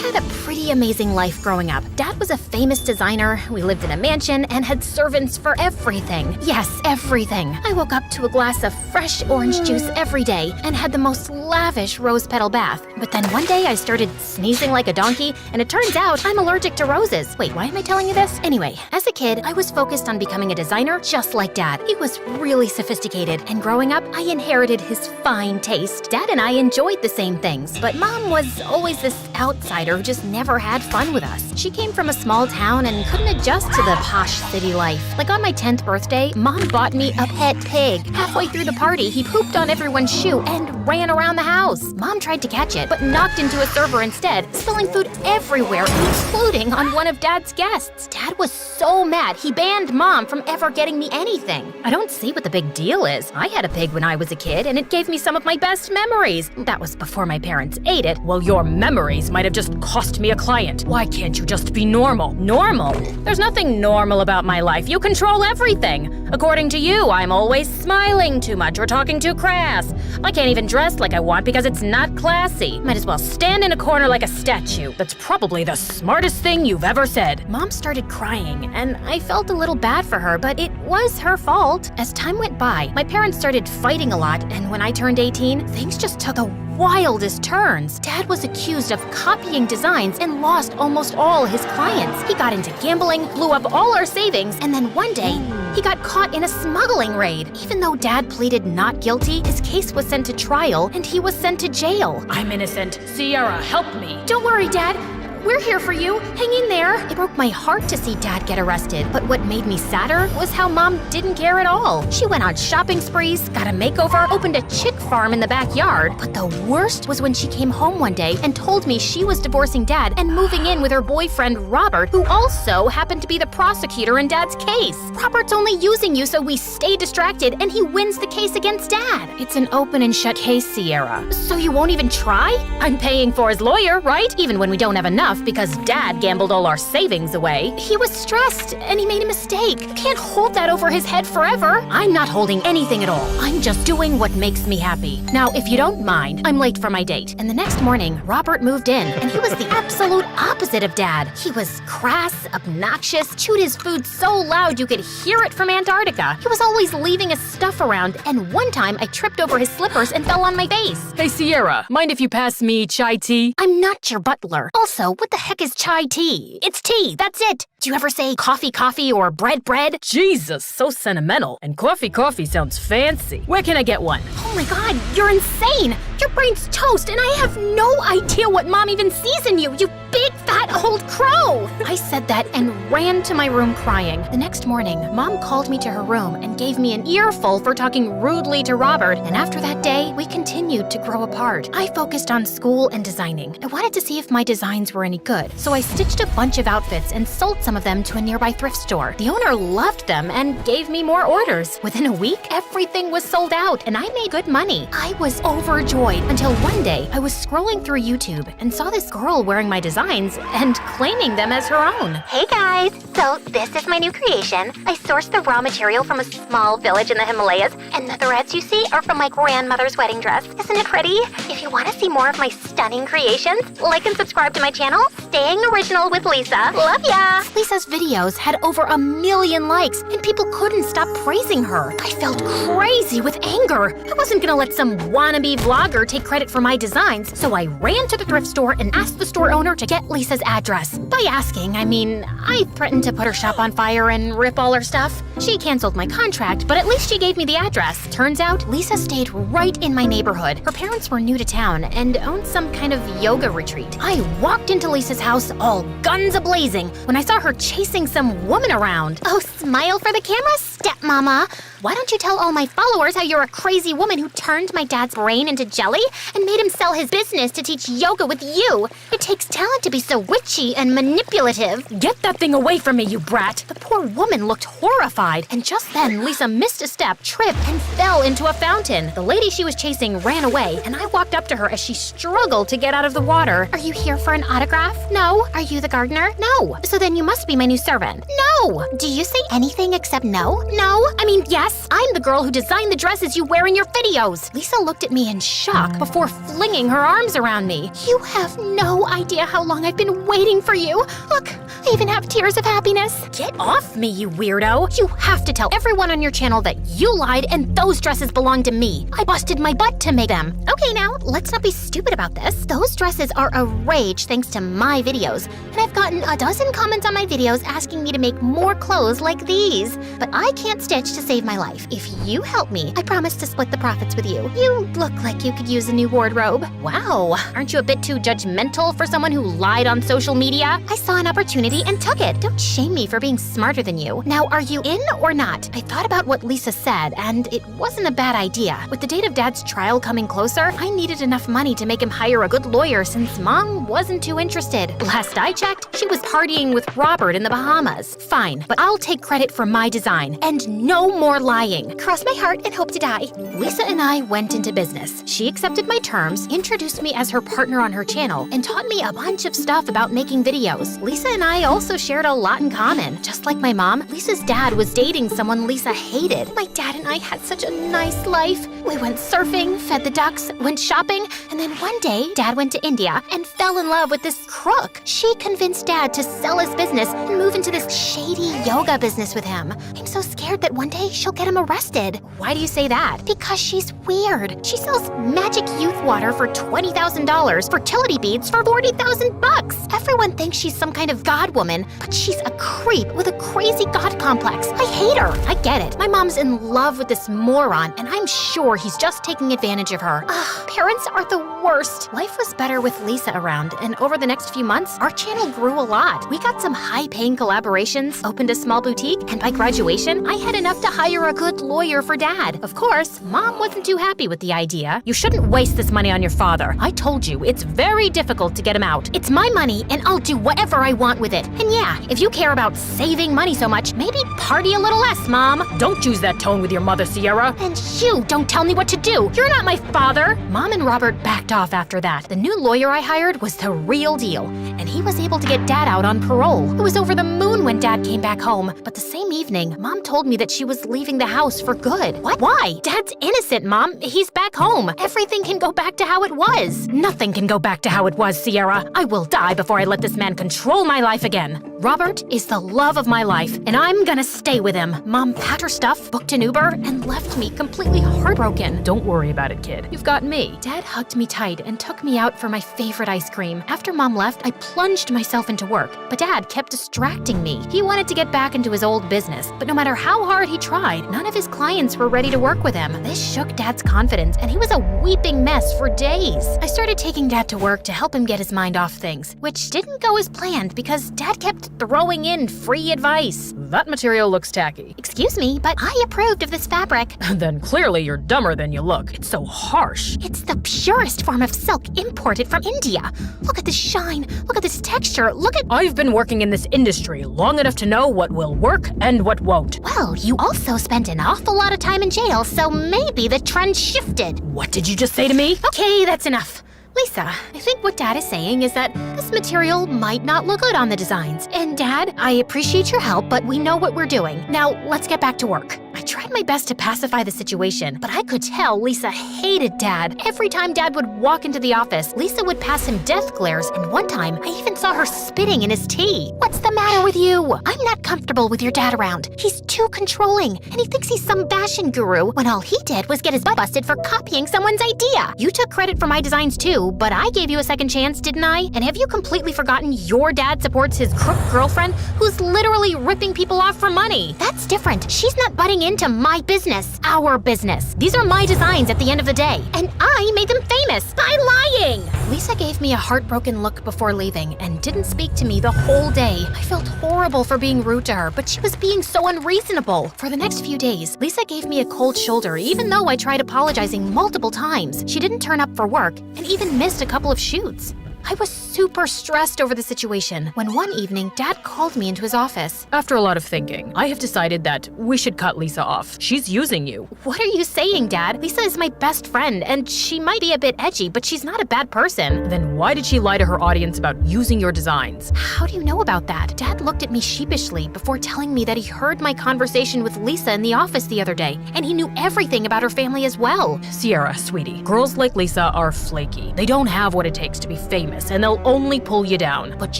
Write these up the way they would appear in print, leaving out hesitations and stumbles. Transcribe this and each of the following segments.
had a pretty amazing life growing up. Dad was a famous designer, we lived in a mansion, and had servants for everything. Yes, everything. I woke up to a glass of fresh orange juice every day and had the most lavish rose petal bath. But then one day I started sneezing like a donkey, and it turns out I'm allergic to roses. Wait, why am I telling you this? Anyway, as a kid, I was focused on becoming a designer just like Dad. He was really sophisticated, and growing up, I inherited his fine taste. Dad and I enjoyed the same things, but Mom was always this outsider who just never had fun with us. She came from a small town and couldn't adjust to the posh city life. Like on my 10th birthday, Mom bought me a pet pig. Halfway through the party, he pooped on everyone's shoe and ran around the house. Mom tried to catch it, but knocked into a server instead, spilling food everywhere, including on one of Dad's guests. Dad was so mad, he banned Mom from ever getting me anything. I don't see what the big deal is. I had a pig when I was a kid, and it gave me some of my best memories. That was before my parents ate it. Well, your memories might have just cost me a client. Why can't you just be normal? Normal? There's nothing normal about my life. You control everything. According to you, I'm always smiling too much or talking too crass. I can't even dress like I want because it's not classy. Might as well stand in a corner like a statue. That's probably the smartest thing you've ever said. Mom started crying, and I felt a little bad for her, but it was her fault. As time went by, my parents started fighting a lot, and when I turned 18, things just took the wildest turns. Dad was accused of copying designs and lost almost all his clients. He got into gambling, blew up all our savings, and then one day, he got caught in a smuggling raid. Even though Dad pleaded not guilty, his case was sent to trial and he was sent to jail. I'm innocent. Sierra, help me. Don't worry, Dad. We're here for you. Hang in there. It broke my heart to see Dad get arrested, but what made me sadder was how Mom didn't care at all. She went on shopping sprees, got a makeover, opened a chick farm in the backyard. But the worst was when she came home one day and told me she was divorcing Dad and moving in with her boyfriend Robert, who also happened to be the prosecutor in Dad's case. Robert's only using you so we stay distracted and he wins the case against Dad. It's an open and shut case, Sierra. So you won't even try? I'm paying for his lawyer, right? Even when we don't have enough because Dad gambled all our savings away. He was stressed and he made a mistake. Can't hold that over his head forever. I'm not holding anything at all. I'm just doing what makes me happy. Now, if you don't mind, I'm late for my date. And the next morning, Robert moved in, and he was the absolute opposite of Dad. He was crass, obnoxious, chewed his food so loud you could hear it from Antarctica. He was always leaving his stuff around, and one time I tripped over his slippers and fell on my face. Hey, Sierra, mind if you pass me chai tea? I'm not your butler. Also, what the heck is chai tea? It's tea, that's it. Do you ever say coffee or bread? Jesus, so sentimental. And coffee sounds fancy. Where can I get one? Oh my God, you're insane. Your brain's toast, and I have no idea what Mom even sees in you, you big fat old crow. I said that and ran to my room crying. The next morning, Mom called me to her room and gave me an earful for talking rudely to Robert, and after that day, we continued to grow apart. I focused on school and designing. I wanted to see if my designs were any good, so I stitched a bunch of outfits and sold some of them to a nearby thrift store. The owner loved them and gave me more orders. Within a week, everything was sold out, and I made good money. I was overjoyed until one day I was scrolling through YouTube and saw this girl wearing my designs and claiming them as her own. Hey guys, so this is my new creation. I sourced the raw material from a small village in the Himalayas, and the threads you see are from my grandmother's wedding dress. Isn't it pretty? If you want to see more of my stunning creations, like and subscribe to my channel, Staying Original with Lisa. Love ya! Lisa's videos had over 1 million likes, and people couldn't stop praising her. I felt crazy with anger. I wasn't gonna let some wannabe vlogger take credit for my designs, so I ran to the thrift store and asked the store owner to get Lisa's address. By asking, I mean, I threatened to put her shop on fire and rip all her stuff. She canceled my contract, but at least she gave me the address. Turns out, Lisa stayed right in my neighborhood. Her parents were new to town and owned some kind of yoga retreat. I walked into Lisa's house all guns a-blazing when I saw her chasing some woman around. Oh, smile for the camera, stepmama. Why don't you tell all my followers how you're a crazy woman who turned my dad's brain into jelly and made him sell his business to teach yoga with you? It takes talent to be so witchy and manipulative. Get that that thing away from me, you brat! The poor woman looked horrified, and just then Lisa missed a step, tripped, and fell into a fountain. The lady she was chasing ran away, and I walked up to her as she struggled to get out of the water. Are you here for an autograph? No. Are you the gardener? No. So then you must be my new servant. No. Do you say anything except no? No. I mean, yes. I'm the girl who designed the dresses you wear in your videos. Lisa looked at me in shock before flinging her arms around me. You have no idea how long I've been waiting for you. Look, I even have tears of happiness. Get off me, you weirdo! You have to tell everyone on your channel that you lied and those dresses belong to me. I busted my butt to make them. Okay, now, let's not be stupid about this. Those dresses are a rage thanks to my videos, and I've gotten a dozen comments on my videos asking me to make more clothes like these. But I can't stitch to save my life. If you help me, I promise to split the profits with you. You look like you could use a new wardrobe. Wow, aren't you a bit too judgmental for someone who lied on social media? I saw an opportunity and took it. Don't shame me for being smarter than you. Now, are you in or not? I thought about what Lisa said, and it wasn't a bad idea. With the date of Dad's trial coming closer, I needed enough money to make him hire a good lawyer since Mom wasn't too interested. Last I checked, she was partying with Robert in the Bahamas. Fine, but I'll take credit for my design, and no more lying. Cross my heart and hope to die. Lisa and I went into business. She accepted my terms, introduced me as her partner on her channel, and taught me a bunch of stuff about making videos. Lisa and I also shared a lot in common. Just like my mom, Lisa's dad was dating someone Lisa hated. My dad and I had such a nice life. We went surfing, fed the ducks, went shopping, and then one day, Dad went to India and fell in love with this crook. She convinced Dad to sell his business and move into this shady yoga business with him. I'm so scared that one day she'll get him arrested. Why do you say that? Because she's weird. She sells magic youth water for $20,000, fertility beads for $40,000. Everyone thinks she's some kind of god woman, but she's a creep with a crazy god complex. I hate her. I get it. My mom's in love with this moron, and I'm sure he's just taking advantage of her. Ugh, parents are the worst. Life was better with Lisa around, and over the next few months, our channel grew a lot. We got some high-paying collaborations, opened a small boutique, and by graduation, I had enough to hire a good lawyer for Dad. Of course, Mom wasn't too happy with the idea. You shouldn't waste this money on your father. I told you, it's very difficult to get him out. It's my money, and I'll do whatever I want with it. And yeah, if you care about saving money so much, maybe party a little less, Mom. Don't use that tone with your mother, Sierra. And you don't tell me what to do. You're not my father. Mom and Robert backed off after that. The new lawyer I hired was the real deal, and he was able to get Dad out on parole. It was over the moon when Dad came back home, but the same evening, Mom told me that she was leaving the house for good. What? Why? Dad's innocent, Mom. He's back home. Everything can go back to how it was. Nothing can go back to how it was, Sierra. I will die before I let this man control my life again. Robert is the love of my life, and I'm gonna stay with him. Mom packed her stuff, booked an Uber, and left me completely heartbroken. Don't worry about it, kid. You've got me. Dad hugged me tight and took me out for my favorite ice cream. After Mom left, I plunged myself into work, but Dad kept distracting me. He wanted to get back into his old business, but no matter how hard he tried, none of his clients were ready to work with him. This shook Dad's confidence, and he was a weeping mess for days. I started taking Dad to work to help him get his mind off things, which didn't go as planned because Dad kept throwing in free advice. That material looks tacky. Excuse me, but I approved of this fabric. Then clearly you're dumber than you look. It's so harsh. It's the purest form of silk imported from India. Look at this shine. Look at this texture. Look at— I've been working in this industry long enough to know what will work and what won't. Well, you also spent an awful lot of time in jail, so maybe the trend shifted. What did you just say to me? Okay, that's enough. Lisa, I think what Dad is saying is that this material might not look good on the designs. And Dad, I appreciate your help, but we know what we're doing. Now, let's get back to work. I tried my best to pacify the situation, but I could tell Lisa hated Dad. Every time Dad would walk into the office, Lisa would pass him death glares, and one time, I even saw her spitting in his tea. What's the matter with you? I'm not comfortable with your dad around. He's too controlling, and he thinks he's some fashion guru, when all he did was get his butt busted for copying someone's idea. You took credit for my designs too, but I gave you a second chance, didn't I? And have you completely forgotten your dad supports his crook girlfriend, who's literally ripping people off for money? That's different. She's not butting into my business, our business. These are my designs at the end of the day, and I made them famous by lying. Lisa gave me a heartbroken look before leaving and didn't speak to me the whole day. I felt horrible for being rude to her, but she was being so unreasonable. For the next few days, Lisa gave me a cold shoulder even though I tried apologizing multiple times. She didn't turn up for work and even missed a couple of shoots. I was super stressed over the situation when one evening Dad called me into his office. After a lot of thinking, I have decided that we should cut Lisa off. She's using you. What are you saying, Dad? Lisa is my best friend, and she might be a bit edgy, but she's not a bad person. Then why did she lie to her audience about using your designs? How do you know about that? Dad looked at me sheepishly before telling me that he heard my conversation with Lisa in the office the other day, and he knew everything about her family as well. Sierra, sweetie, girls like Lisa are flaky. They don't have what it takes to be famous, and they'll only pull you down. But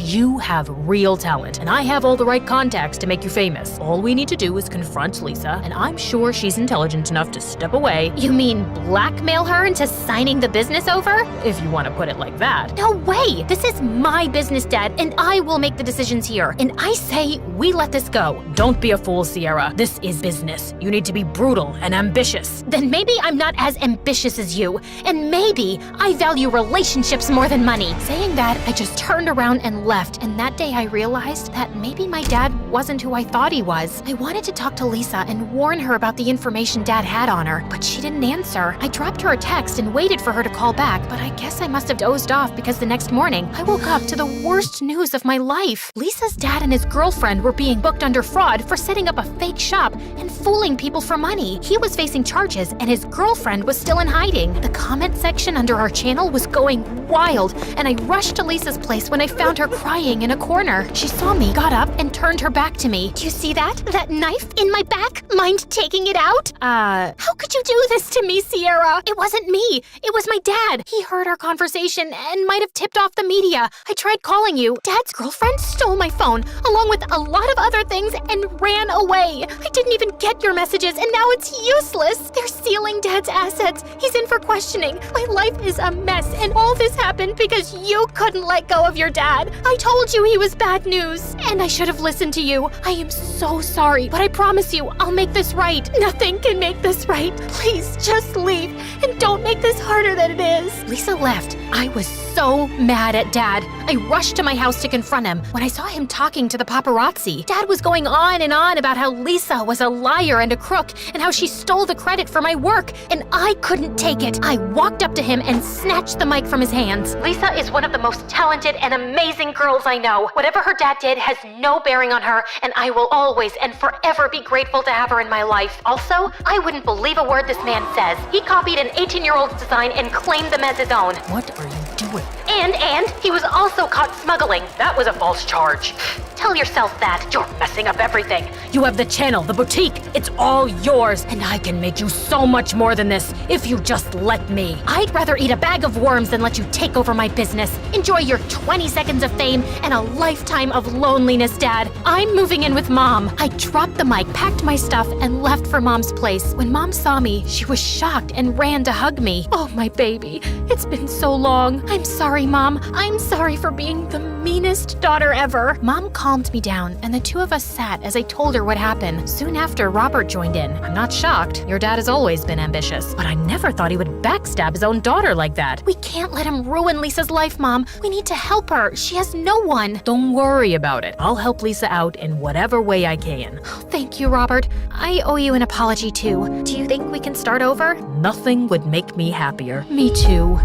you have real talent, and I have all the right contacts to make you famous. All we need to do is confront Lisa, and I'm sure she's intelligent enough to step away. You mean blackmail her into signing the business over? If you want to put it like that. No way! This is my business, Dad, and I will make the decisions here. And I say we let this go. Don't be a fool, Sierra. This is business. You need to be brutal and ambitious. Then maybe I'm not as ambitious as you, and maybe I value relationships more than money. Saying that, I just turned around and left, and that day I realized that maybe my dad wasn't who I thought he was. I wanted to talk to Lisa and warn her about the information Dad had on her, but she didn't answer. I dropped her a text and waited for her to call back, but I guess I must have dozed off because the next morning, I woke up to the worst news of my life. Lisa's dad and his girlfriend were being booked under fraud for setting up a fake shop and fooling people for money. He was facing charges and his girlfriend was still in hiding. The comment section under our channel was going wild, and I rushed to Lisa's place when I found her crying in a corner. She saw me, got up, and turned her back to me. Do you see that? That knife in my back? Mind taking it out? How could you do this to me, Sierra? It wasn't me. It was my dad. He heard our conversation and might have tipped off the media. I tried calling you. Dad's girlfriend stole my phone, along with a lot of other things, and ran away. I didn't even get your messages, and now it's useless. They're sealing Dad's assets. He's in for questioning. My life is a mess, and all this happened because you couldn't let go of your dad. I told you he was bad news, and I should have listened to you. I am so sorry, but I promise you, I'll make this right. Nothing can make this right. Please, just leave, and don't make this harder than it is. Lisa left. I was so mad at Dad. I rushed to my house to confront him when I saw him talking to the paparazzi. Dad was going on and on about how Lisa was a liar and a crook and how she stole the credit for my work, and I couldn't take it. I walked up to him and snatched the mic from his hands. Lisa is one of the most talented and amazing girls I know. Whatever her dad did has no bearing on her, and I will always and forever be grateful to have her in my life. Also, I wouldn't believe a word this man says. He copied an 18-year-old's design and claimed them as his own. What are you doing? And he was also caught smuggling. That was a false charge. Tell yourself that. You're messing up everything. You have the channel, the boutique. It's all yours, and I can make you so much more than this if you just let me. I'd rather eat a bag of worms than let you take over my business. Enjoy your 20 seconds of fame and a lifetime of loneliness, Dad. I'm moving in with Mom. I dropped the mic, packed my stuff, and left for Mom's place. When Mom saw me, she was shocked and ran to hug me. Oh, my baby. It's been so long. I'm sorry, Mom. I'm sorry for being the meanest daughter ever. Mom calmed me down, and the two of us sat as I told her what happened. Soon after, Robert joined in. I'm not shocked. Your dad has always been ambitious, but I never thought he would backstab his own daughter like that. We can't let him ruin Lisa's life, Mom. We need to help her. She has no one. Don't worry about it. I'll help Lisa out in whatever way I can. Thank you, Robert. I owe you an apology, too. Do you think we can start over? Nothing would make me happier. Me too.